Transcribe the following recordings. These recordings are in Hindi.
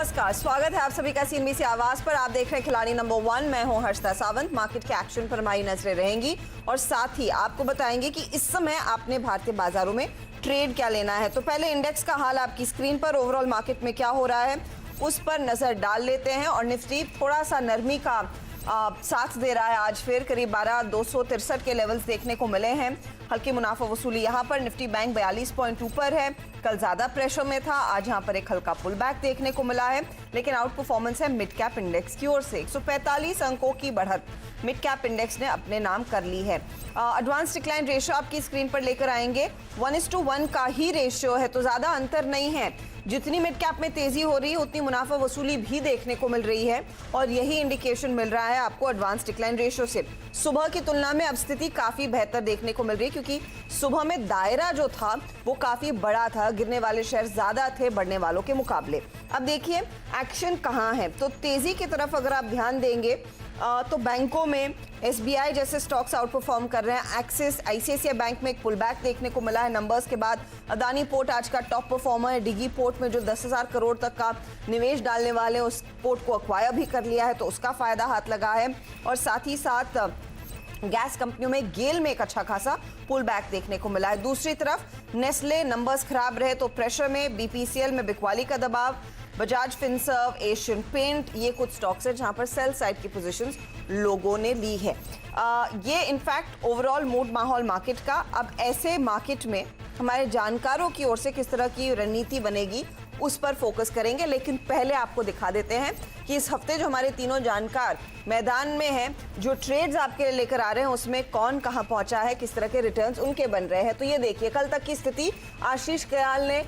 नमस्कार, स्वागत है आप सभी का सीएनबीसी आवाज पर। आप देख रहे हैं खिलाड़ी नंबर 1। मैं हूं हर्षिता सावंत। मार्केट के एक्शन पर हमारी नजरें रहेंगी और साथ ही आपको बताएंगे कि इस समय आपने भारतीय बाजारों में ट्रेड क्या लेना है। तो पहले इंडेक्स का हाल आपकी स्क्रीन पर, ओवरऑल मार्केट में क्या हो रहा है उस पर नजर डाल लेते हैं। और निफ्टी थोड़ा सा नरमी का साथ दे रहा है। आज फिर करीब 12,263 के लेवल्स देखने को मिले हैं। हल्की मुनाफा वसूली यहाँ पर। निफ्टी बैंक 42 पॉइंट ऊपर है। कल ज्यादा प्रेशर में था, आज यहाँ पर एक हल्का पुल बैक देखने को मिला है। लेकिन आउट परफॉर्मेंस है मिड कैप इंडेक्स की ओर से। 145 अंकों की बढ़त मिड कैप इंडेक्स ने अपने नाम कर ली है। एडवांस डिक्लाइन रेशियो आपकी स्क्रीन पर लेकर आएंगे। 1:1 का ही रेशियो है, तो ज्यादा अंतर नहीं है। जितनी मिड कैप में तेजी हो रही है उतनी मुनाफा वसूली भी देखने को मिल रही है और यही इंडिकेशन मिल रहा है आपको एडवांस डिक्लाइन रेशियो से। सुबह की तुलना में अब स्थिति काफी बेहतर देखने को मिल रही है, क्योंकि सुबह में दायरा जो था वो काफी बड़ा था। गिरने वाले शेयर ज्यादा थे बढ़ने वालों के मुकाबले। अब देखिए एक्शन कहाँ है, तो तेजी की तरफ अगर आप ध्यान देंगे तो बैंकों में एसबीआई जैसे स्टॉक्स आउट परफॉर्म कर रहे हैं। एक्सिस, आईसीआईसीआई बैंक में एक पुल बैक देखने को मिला है नंबर्स के बाद। अदानी पोर्ट आज का टॉप परफॉर्मर है। डिगी पोर्ट में जो 10,000 करोड़ तक का निवेश डालने वाले हैं उस पोर्ट को एक्वायर भी कर लिया है, तो उसका फायदा हाथ लगा है। और साथ ही साथ गैस कंपनियों में गेल में एक अच्छा खासा पुल बैक देखने को मिला है। दूसरी तरफ नेस्ले नंबर्स खराब रहे तो प्रेशर में। बीपीसीएल में बिकवाली का दबाव। बजाज फिनसर्व, एशियन पेंट, ये कुछ स्टॉक्स है जहां पर सेल साइड की पोजीशंस लोगों ने ली है। ये इनफैक्ट ओवरऑल मूड माहौल मार्केट का। अब ऐसे मार्केट में हमारे जानकारों की ओर से किस तरह की रणनीति बनेगी उस पर फोकस करेंगे। लेकिन पहले आपको दिखा देते हैं कि इस हफ्ते जो हमारे तीनों जानकार मैदान में हैं, जो ट्रेड्स आपके लिए लेकर आ रहे हैं उसमें कौन कहां पहुंचा है, किस तरह के रिटर्न्स उनके बन रहे हैं। तो ये देखिए, कल तक की स्थिति, आशीष कयाल ने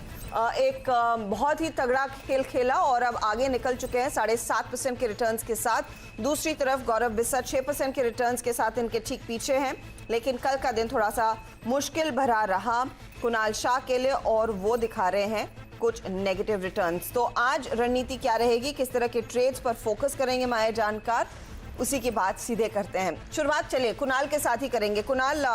एक बहुत ही तगड़ा खेल खेला और अब आगे निकल चुके हैं 7.5% के रिटर्न्स के साथ। दूसरी तरफ गौरव बिस्सा 6% के रिटर्न्स के साथ इनके ठीक पीछे हैं। लेकिन कल का दिन थोड़ा सा मुश्किल भरा रहा कुणाल शाह के लिए और वो दिखा रहे हैं कुछ नेगेटिव रिटर्न्स। तो आज रणनीति क्या रहेगी, किस तरह के ट्रेड्स पर फोकस करेंगे हमारे जानकार, उसी की बात सीधे करते हैं। शुरुआत चलिए कुणाल के साथ ही करेंगे। Kunal,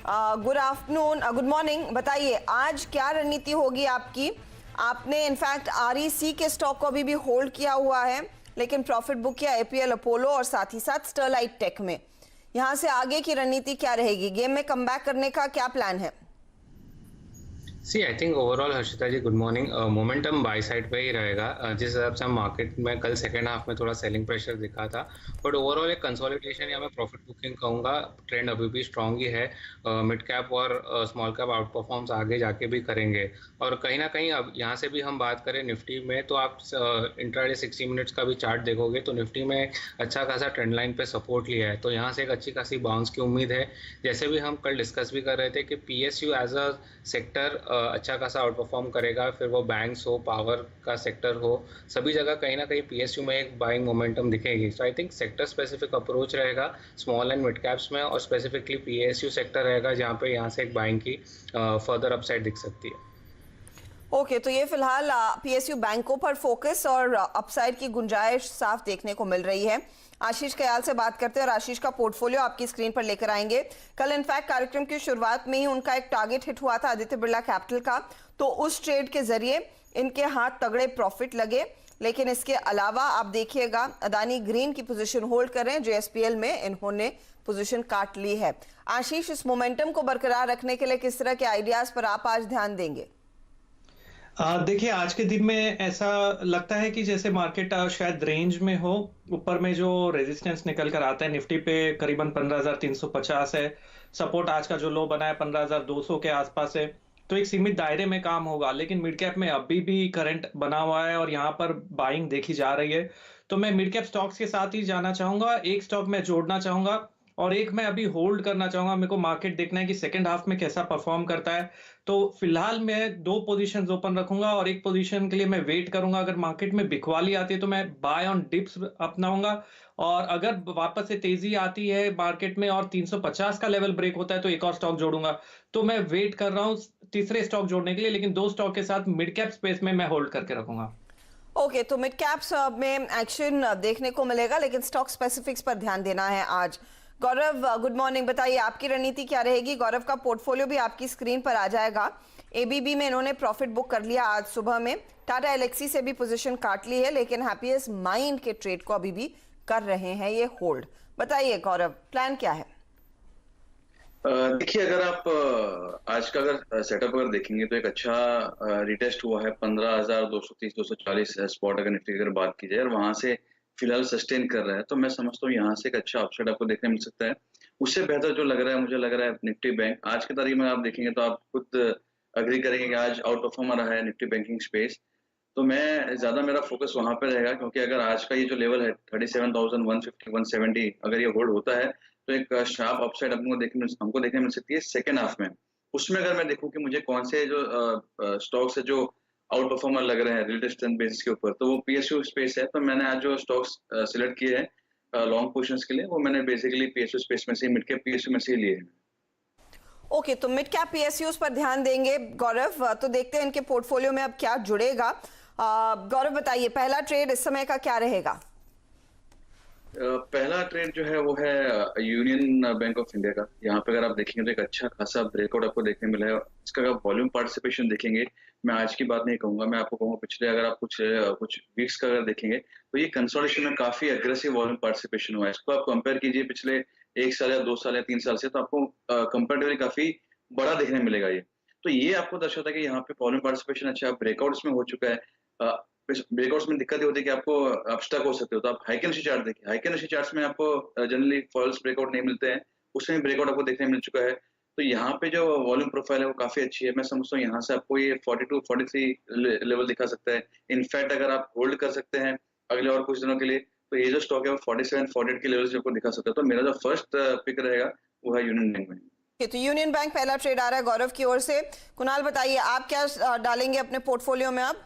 good afternoon, good morning. बताइए आज क्या रणनीति होगी आपकी। आपने इनफैक्ट आरईसी के स्टॉक को अभी भी होल्ड किया हुआ है, लेकिन प्रॉफिट बुक किया एपीएल अपोलो और साथ ही साथ स्टरलाइट टेक में। यहां से आगे की रणनीति क्या रहेगी, गेम में कमबैक करने का क्या प्लान है? See I think overall Harshita ji good morning, momentum buy side पे ही रहेगा। जिस हिसाब से हम मार्केट में कल सेकेंड हाफ में थोड़ा सेलिंग प्रेशर दिखा था, बट ओवरऑल एक कंसोलिडेशन या मैं प्रॉफिट बुकिंग कहूँगा। ट्रेंड अभी भी स्ट्रांग ही है। मिड कैप और स्मॉल कैप आउट परफॉर्म्स आगे जाके भी करेंगे। और कहीं ना कहीं अब यहाँ से भी हम बात करें निफ्टी में, तो आप इंट्राडे 60 मिनट्स का भी चार्ट देखोगे तो निफ्टी में अच्छा खासा ट्रेंड लाइन पे सपोर्ट लिया है। तो यहाँ से एक अच्छी खासी बाउंस की उम्मीद है। जैसे भी हम कल डिस्कस भी कर रहे थे कि पीएसयू एज अ सेक्टर अच्छा खासा आउट परफॉर्म करेगा, फिर वो बैंक्स हो, पावर का सेक्टर हो, सभी जगह कहीं ना कहीं पीएसयू में एक बाइंग मोमेंटम दिखेगी। So I think sector specific approach रहेगा स्मॉल एंड मिड कैप्स में, और स्पेसिफिकली पीएसयू सेक्टर रहेगा जहाँ पे यहाँ से एक बाइंग की फर्दर अपसाइड दिख सकती है। ओके, तो ये फिलहाल पीएसयू बैंकों पर फोकस और अपसाइड की गुंजाइश साफ देखने को मिल रही है। आशीष कयाल से बात करते हैं और आशीष का पोर्टफोलियो आपकी स्क्रीन पर लेकर आएंगे। कल इनफैक्ट कार्यक्रम की शुरुआत में ही उनका एक टारगेट हिट हुआ था आदित्य बिरला कैपिटल का, तो उस ट्रेड के जरिए इनके हाथ तगड़े प्रॉफिट लगे। लेकिन इसके अलावा आप देखिएगा अदानी ग्रीन की पोजीशन होल्ड कर रहे हैं, जो एसपीएल में इन्होंने पोजीशन काट ली है। आशीष, इस मोमेंटम को बरकरार रखने के लिए किस तरह के आइडियाज पर आप आज ध्यान देंगे? देखिए, आज के दिन में ऐसा लगता है कि जैसे मार्केट शायद रेंज में हो। ऊपर में जो रेजिस्टेंस निकल कर आता है निफ्टी पे करीबन 15,350 है। सपोर्ट आज का जो लो बना है 15,200 के आसपास है। तो एक सीमित दायरे में काम होगा, लेकिन मिड कैप में अभी भी करंट बना हुआ है और यहाँ पर बाइंग देखी जा रही है। तो मैं मिड कैप स्टॉक्स के साथ ही जाना चाहूंगा। एक स्टॉक मैं जोड़ना चाहूंगा और एक मैं अभी होल्ड करना चाहूंगा। मेरे को मार्केट देखना है कि सेकंड हाफ में कैसा परफॉर्म करता है। तो फिलहाल मैं 2 पोजीशंस ओपन रखूंगा और एक पोजीशन के लिए मैं वेट करूंगा। अगर मार्केट में बिकवाली आती है तो मैं बाय ऑन डिप्स अपनाऊंगा, और अगर वापस से तेजी आती है मार्केट में और 350 का लेवल ब्रेक होता है तो एक और स्टॉक जोड़ूंगा। तो मैं वेट कर रहा हूँ तीसरे स्टॉक जोड़ने के लिए, लेकिन 2 स्टॉक के साथ मिड कैप स्पेस में मैं होल्ड करके रखूंगा। ओके, तो मिड कैप्स में एक्शन देखने को मिलेगा, लेकिन स्टॉक स्पेसिफिक्स पर ध्यान देना है आज। गौरव, गुड मॉर्निंग। बताइए आपकी रणनीति क्या रहेगी। गौरव का पोर्टफोलियो भी आपकी स्क्रीन पर आ जाएगा। एबीबी में इन्होंने प्रॉफिट बुक कर लिया आज सुबह में। टाटा एलेक्सी से भी पोजीशन काट ली है, लेकिन हैप्पीएस्ट माइंड के ट्रेड को अभी भी कर रहे हैं ये होल्ड। बताइए गौरव, प्लान क्या है? देखिए, अगर आप आज का अगर सेटअप अगर देखेंगे तो एक अच्छा रिटेस्ट हुआ है 15,230-240 स्पॉट अगर निफ्टी की अगर बात की जाए, और वहां से फिलहाल सस्टेन कर रहा है, तो मैं समझता हूँ यहाँ से एक अच्छा अपसाइड आपको देखने मिल सकता है। उससे बेहतर जो लग रहा है, मुझे लग रहा है निफ्टी बैंक आज की तारीख में आप देखेंगे तो आप खुद अग्री करेंगे कि आज आउट परफॉर्मर रहा है निफ्टी बैंकिंग स्पेस। तो मैं ज्यादा मेरा फोकस वहां पे रहेगा, क्योंकि अगर आज का ये जो लेवल है 37,150 170 अगर ये होल्ड होता है तो एक शार्प अपसाइड हमको देखने मिल सकती है सेकेंड हाफ में। उसमें अगर मैं देखूं कि मुझे कौन से जो स्टॉक्स है जो आउट परफॉर्मर लग रहे हैं रिलेटिव स्ट्रेंथ बेसिस के ऊपर, तो वो पीएसयू स्पेस है। तो मैंने आज जो स्टॉक्स सिलेक्ट किए हैं लॉन्ग पोजीशंस के लिए, वो मैंने बेसिकली पीएसयू स्पेस में से, मिड कैप पीएसयू में से ही लिए हैं। ओके, तो मिड कैप पीएसयूज पर ध्यान देंगे गौरव। तो देखते हैं इनके पोर्टफोलियो में अब क्या जुड़ेगा। गौरव बताइए, पहला ट्रेड इस समय का क्या रहेगा? पहला ट्रेड जो है वो है यूनियन बैंक ऑफ इंडिया का। यहाँ पे अगर आप देखेंगे तो एक अच्छा खासा ब्रेकआउट आपको देखने मिला है। इसका अगर वॉल्यूम पार्टिसिपेशन देखेंगे, मैं आज की बात नहीं कहूंगा, मैं आपको कहूंगा पिछले अगर आप कुछ वीक्स का अगर देखेंगे तो ये कंसोलिडेशन में काफी अग्रेसिव वॉल्यूम पार्टिसिपेशन हुआ है। इसको आप कंपेयर कीजिए पिछले 1 साल या 2 साल या 3 साल से, तो आपको कंपेरेटिवली काफी बड़ा देखने मिलेगा ये। तो ये आपको दर्शाता है कि यहाँ पे वॉल्यूम पार्टिसिपेशन अच्छा ब्रेकआउट इसमें हो चुका है। ब्रेकआउट्स में दिक्कत ये होती है कि आपको आप स्टक हो सकते हो, तो आप हाइकेनिशी चार्ट देखिए। हाइकेनिशी चार्ट्स में आपको जनरली फॉल्स ब्रेकआउट नहीं मिलते हैं, उसमें ब्रेकआउट आपको देखने मिल चुका है। तो यहाँ पे जो वॉल्यूम प्रोफाइल है वो काफी अच्छी है। मैं समझता हूँ यहाँ से आपको ये 42-43 लेवल दिखा सकता है। इनफैक्ट अगर आप होल्ड कर सकते हैं अगले और कुछ दिनों के लिए, तो ये जो स्टॉक है वो 47-48 के लेवल से आपको दिखा सकता है। तो मेरा जो फर्स्ट पिक रहेगा वो है यूनियन बैंक में। तो यूनियन बैंक पहला ट्रेड आ रहा है गौरव की ओर से। कुणाल बताइए, आप क्या डालेंगे अपने पोर्टफोलियो में अब?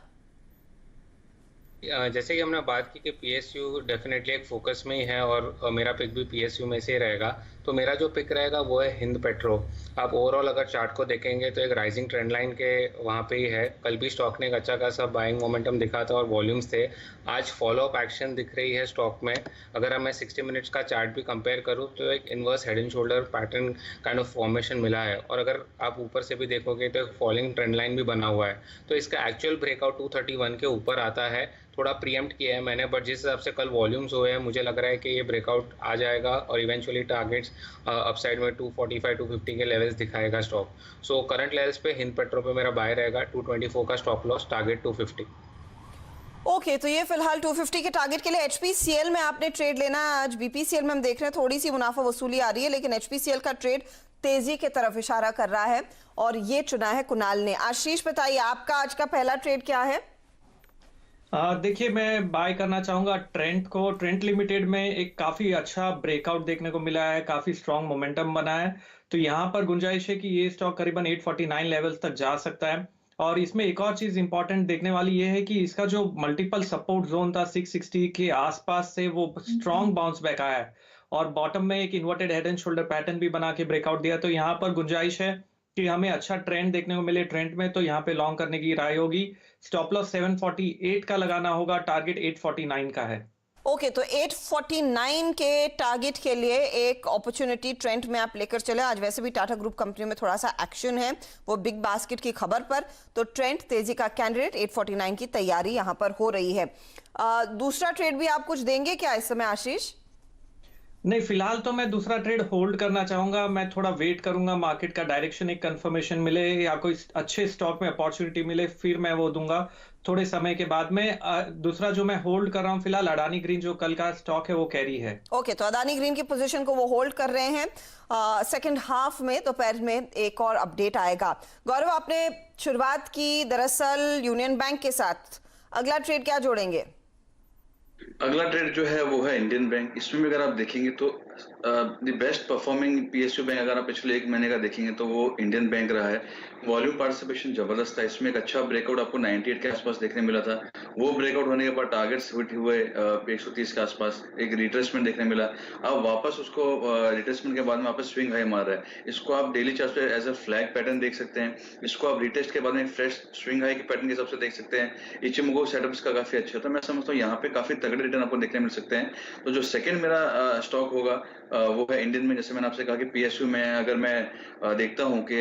जैसे कि हमने बात की कि पीएसयू डेफिनेटली एक फोकस में ही है, और मेरा पिक भी पीएसयू में से ही रहेगा। तो मेरा जो पिक रहेगा वो है हिंद पेट्रो। आप ओवरऑल अगर चार्ट को देखेंगे तो एक राइजिंग ट्रेंड लाइन के वहाँ पे ही है। कल भी स्टॉक ने एक अच्छा खासा बाइंग मोमेंटम दिखा था और वॉल्यूम्स थे। आज फॉलो अप एक्शन दिख रही है स्टॉक में। अगर मैं 60 मिनट्स का चार्ट भी कंपेयर करूँ तो एक inverse head and shoulder pattern kind of formation मिला है, और अगर आप ऊपर से भी देखोगे तो एक फॉलिंग ट्रेंड लाइन भी बना हुआ है। तो इसका एक्चुअल ब्रेकआउट 231 के ऊपर आता है। थोड़ा प्रीएम्प्ट किया है मैंने, बट जिस हिसाब से कल वॉल्यूम्स हुए हैं मुझे लग रहा है कि ये ब्रेकआउट आ जाएगा और इवेंचुअली टारगेट्स अपसाइड में 245-250 के लेवल्स दिखाएगा स्टॉक। सो करंट लेवल्स पे हिंद पेट्रो पे मेरा बाय रहेगा। 224 का स्टॉप लॉस, टारगेट 250। ओके, तो ये फिलहाल 250 के टारगेट के लिए एचपीसीएल में आपने ट्रेड लेना है। आज बीपीसीएल में हम देख रहे हैं थोड़ी सी मुनाफा वसूली आ रही है, लेकिन एचपीसीएल का ट्रेड तेजी की तरफ इशारा कर रहा है और ये चुना है कुणाल ने। आशीष बताइए, आपका आज का पहला ट्रेड क्या है? देखिए, मैं बाय करना चाहूंगा ट्रेंट को। ट्रेंट लिमिटेड में एक काफी अच्छा ब्रेकआउट देखने को मिला है, काफी स्ट्रांग मोमेंटम बना है। तो यहाँ पर गुंजाइश है कि ये स्टॉक करीबन 849 लेवल्स तक जा सकता है। और इसमें एक और चीज इंपॉर्टेंट देखने वाली ये है कि इसका जो मल्टीपल सपोर्ट जोन था 660 के आसपास से वो स्ट्रांग बाउंस बैक आया है, और बॉटम में एक inverted head and shoulder pattern भी बना के ब्रेकआउट दिया। तो यहाँ पर गुंजाइश है कि हमें अच्छा ट्रेंड देखने को मिले ट्रेंड में, तो यहाँ पे लॉन्ग करने की राय होगी। स्टॉप लॉस 748 का लगाना होगा, टारगेट 849 का है। ओके, तो 849 के टारगेट के लिए एक अपॉर्चुनिटी ट्रेंड में आप लेकर चले। आज वैसे भी टाटा ग्रुप कंपनी में थोड़ा सा एक्शन है, वो बिग बास्केट की खबर पर। तो ट्रेंड तेजी का कैंडिडेट, 849 की तैयारी यहां पर हो रही है। दूसरा ट्रेड भी आप कुछ देंगे क्या इस समय आशीष? नहीं, फिलहाल तो मैं दूसरा ट्रेड होल्ड करना चाहूंगा। मैं थोड़ा वेट करूंगा, मार्केट का डायरेक्शन एक कंफर्मेशन मिले या कोई अच्छे स्टॉक में अपॉर्चुनिटी मिले, फिर मैं वो दूंगा थोड़े समय के बाद में। दूसरा जो मैं होल्ड कर रहा हूं फिलहाल, अडानी ग्रीन जो कल का स्टॉक है वो कैरी है। ओके, तो अडानी ग्रीन की पोजीशन को वो होल्ड कर रहे हैं। सेकंड हाफ में दोपहर में एक और अपडेट आएगा। गौरव, आपने शुरुआत की दरअसल यूनियन बैंक के साथ, अगला ट्रेड क्या जोड़ेंगे? अगला ट्रेड जो है वो है इंडियन बैंक। इसमें भी अगर आप देखेंगे तो the best performing PSU bank अगर आप पिछले 1 महीने का देखेंगे तो वो इंडियन बैंक रहा है। वॉल्यूम पार्टिसिपेशन जबरदस्त था। इसमें एक अच्छा ब्रेकआउट आपको 98 के आसपास देखने मिला था। वो ब्रेकआउट होने के बाद टारगेट्स हिट हुए 130 के आसपास, एक रिट्रेसमेंट देखने मिला। अब वापस उसको रिट्रेसमेंट के बाद में वापस स्विंग हाई मार रहा है। इसको आप डेली चार्ट पे एज अ फ्लैग पैटर्न देख सकते हैं। इसको आप रिटेस्ट के बाद में फ्रेश स्विंग हाई के पैटर्न के हिसाब से देख सकते हैं। इचिमोगो सेटअप इसका काफी अच्छा है, तो मैं समझता हूँ यहाँ पे काफी तगड़े रिटर्न आपको देखने मिल सकते हैं। तो जो सेकंड मेरा स्टॉक होगा वो है इंडियन में। जैसे मैंने आपसे कहा कि पीएसयू में अगर मैं देखता हूँ कि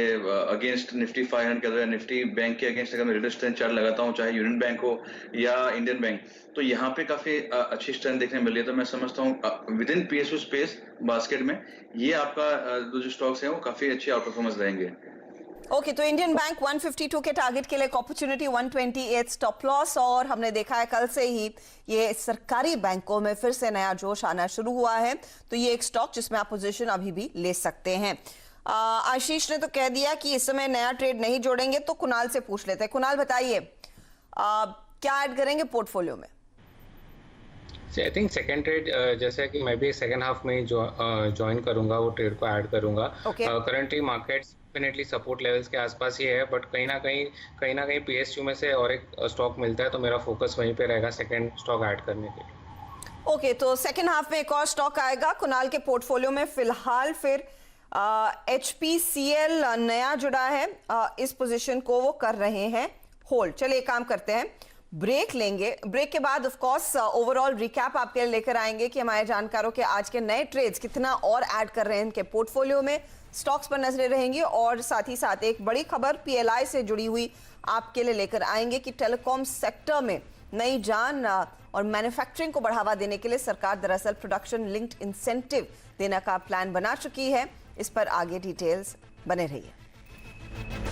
अगेंस्ट निफ्टी 500 के अगर निफ्टी बैंक के अगेंस्ट अगर मैं रेजिस्टेंस चार्ट लगाता हूँ, चाहे यूनियन बैंक हो या इंडियन बैंक, तो यहाँ पे काफी अच्छी स्ट्रेंथ देखने मिल रही है। तो मैं समझता हूँ with in PSU space basket में ये आपका जो स्टॉक्स हैं वो काफी अच्छे आउट परफॉर्मेंस रहेंगे। ओके, तो इंडियन बैंक 152 के टारगेट के लिए एक अपॉर्चुनिटी, 128 स्टॉप लॉस, और हमने देखा है कल से ही ये सरकारी बैंकों में फिर से नया जोश आना शुरू हुआ है, तो ये एक स्टॉक जिसमें आप पोजीशन अभी भी ले सकते हैं। आशीष ने तो कह दिया कि इस समय नया ट्रेड नहीं जोड़ेंगे, तो कुणाल से पूछ लेते हैं। कुणाल बताइए क्या ऐड करेंगे पोर्टफोलियो में? आई थिंक सेकेंड ट्रेड जैसे कि मैं भी सेकेंड हाफ में ही ज्वाइन करूंगा, वो ट्रेड को ऐड करूंगा। Currently markets definitely support levels के आसपास ही है, बट कहीं ना कहीं पीएसयू में से और एक स्टॉक मिलता है, तो मेरा फोकस वहीं पे रहेगा सेकेंड स्टॉक ऐड करने के लिए। ओके, तो सेकेंड हाफ में एक और स्टॉक आएगा कुणाल के पोर्टफोलियो में। फिलहाल फिर HPCL नया जुड़ा है, इस पोजीशन को वो कर रहे हैं होल्ड। चलिए काम करते हैं, ब्रेक लेंगे। ब्रेक के बाद ऑफ कोर्स ओवरऑल रिकैप आपके लिए लेकर आएंगे कि हमारे जानकारों के आज के नए ट्रेड्स कितना और ऐड कर रहे हैं इनके पोर्टफोलियो में। स्टॉक्स पर नजरें रहेंगी और साथ ही साथ एक बड़ी खबर PLI से जुड़ी हुई आपके लिए लेकर आएंगे कि टेलीकॉम सेक्टर में नई जान और मैन्युफैक्चरिंग को बढ़ावा देने के लिए सरकार दरअसल प्रोडक्शन लिंक्ड इंसेंटिव देने का प्लान बना चुकी है। इस पर आगे डिटेल्स बने रहिए।